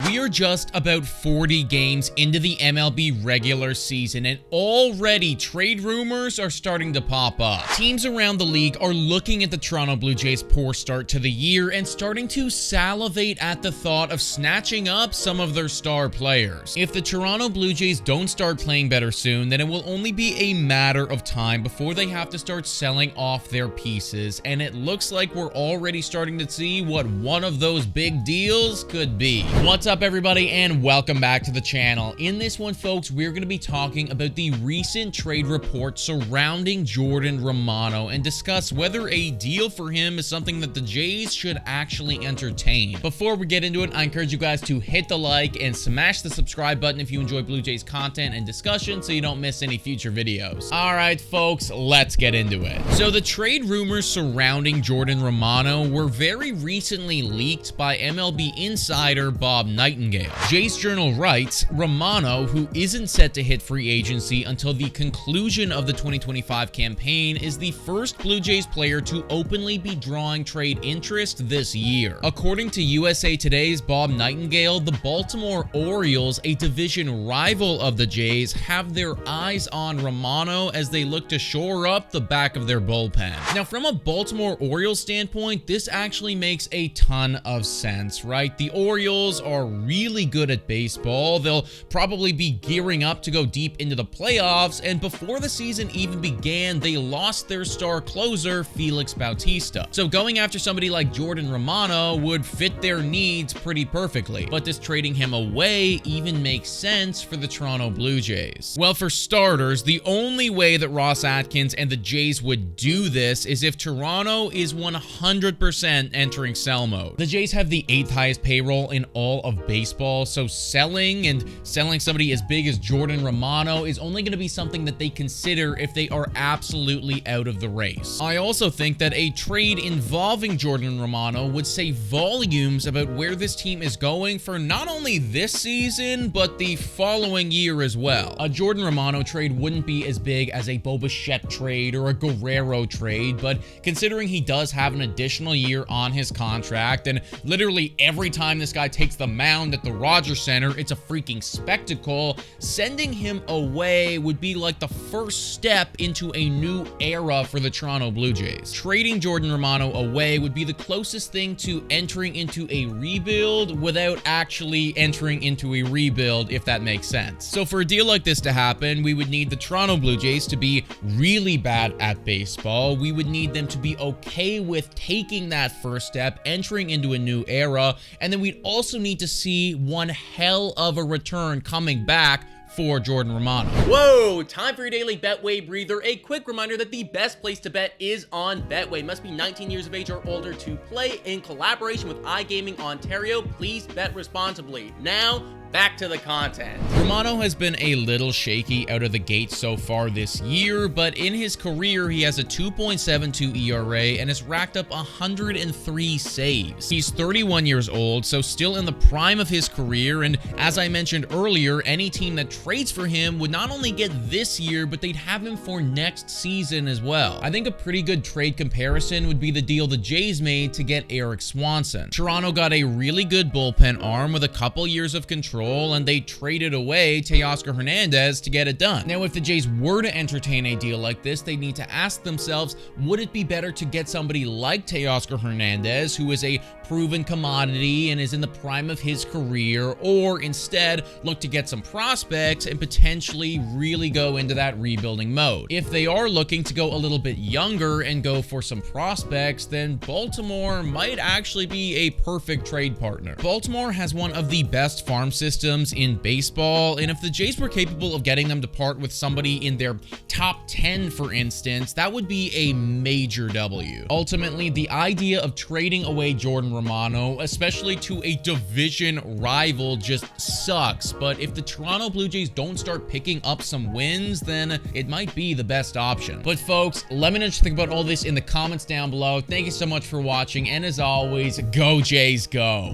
We are just about 40 games into the MLB regular season, and already trade rumors are starting to pop up. Teams around the league are looking at the Toronto Blue Jays' poor start to the year and starting to salivate at the thought of snatching up some of their star players. If the Toronto Blue Jays don't start playing better soon, then it will only be a matter of time before they have to start selling off their pieces, and it looks like we're already starting to see what one of those big deals could be. What's up, everybody, and welcome back to the channel. In this one, folks, we're going to be talking about the recent trade report surrounding Jordan Romano and discuss whether a deal for him is something that the Jays should actually entertain. Before we get into it, I encourage you guys to hit the like and smash the subscribe button if you enjoy Blue Jays content and discussion so you don't miss any future videos. All right, folks, let's get into it. So the trade rumors surrounding Jordan Romano were very recently leaked by MLB insider Bob Nightingale. Jays Journal writes, Romano, who isn't set to hit free agency until the conclusion of the 2025 campaign, is the first Blue Jays player to openly be drawing trade interest this year. According to USA Today's Bob Nightingale, the Baltimore Orioles, a division rival of the Jays, have their eyes on Romano as they look to shore up the back of their bullpen. Now, from a Baltimore Orioles standpoint, this actually makes a ton of sense, right? The Orioles are really good at baseball. They'll probably be gearing up to go deep into the playoffs, and before the season even began, they lost their star closer, Felix Bautista. So going after somebody like Jordan Romano would fit their needs pretty perfectly. But does trading him away even make sense for the Toronto Blue Jays? Well, for starters, the only way that Ross Atkins and the Jays would do this is if Toronto is 100% entering sell mode. The Jays have the 8th highest payroll in all of baseball, so selling somebody as big as Jordan Romano is only going to be something that they consider if they are absolutely out of the race. I also think that a trade involving Jordan Romano would say volumes about where this team is going for not only this season, but the following year as well. A Jordan Romano trade wouldn't be as big as a Bo Bichette trade or a Guerrero trade, but considering he does have an additional year on his contract, and literally every time this guy takes the mound at the Rogers Center, it's a freaking spectacle, sending him away would be like the first step into a new era for the Toronto Blue Jays. Trading Jordan Romano away would be the closest thing to entering into a rebuild without actually entering into a rebuild, if that makes sense. So for a deal like this to happen, we would need the Toronto Blue Jays to be really bad at baseball. We would need them to be okay with taking that first step, entering into a new era, and then we'd also need to see one hell of a return coming back for Jordan Romano. Whoa, time for your daily Betway breather. A quick reminder that the best place to bet is on Betway. Must be 19 years of age or older to play. In collaboration with iGaming Ontario, please bet responsibly. Now, back to the content. Romano has been a little shaky out of the gate so far this year, but in his career, he has a 2.72 ERA and has racked up 103 saves. He's 31 years old, so still in the prime of his career, and as I mentioned earlier, any team that trades for him would not only get this year, but they'd have him for next season as well. I think a pretty good trade comparison would be the deal the Jays made to get Eric Swanson. Toronto got a really good bullpen arm with a couple years of control, and they traded away Teoscar Hernandez to get it done. Now, if the Jays were to entertain a deal like this, they need to ask themselves, would it be better to get somebody like Teoscar Hernandez, who is a proven commodity and is in the prime of his career, or instead look to get some prospects and potentially really go into that rebuilding mode? If they are looking to go a little bit younger and go for some prospects, then Baltimore might actually be a perfect trade partner. Baltimore has one of the best farm systems in baseball, and if the Jays were capable of getting them to part with somebody in their top 10, for instance, that would be a major W. Ultimately, the idea of trading away Jordan Romano, especially to a division rival, just sucks. But if the Toronto Blue Jays don't start picking up some wins, then it might be the best option. But folks, let me know what you think about all this in the comments down below. Thank you so much for watching, and as always, go Jays go!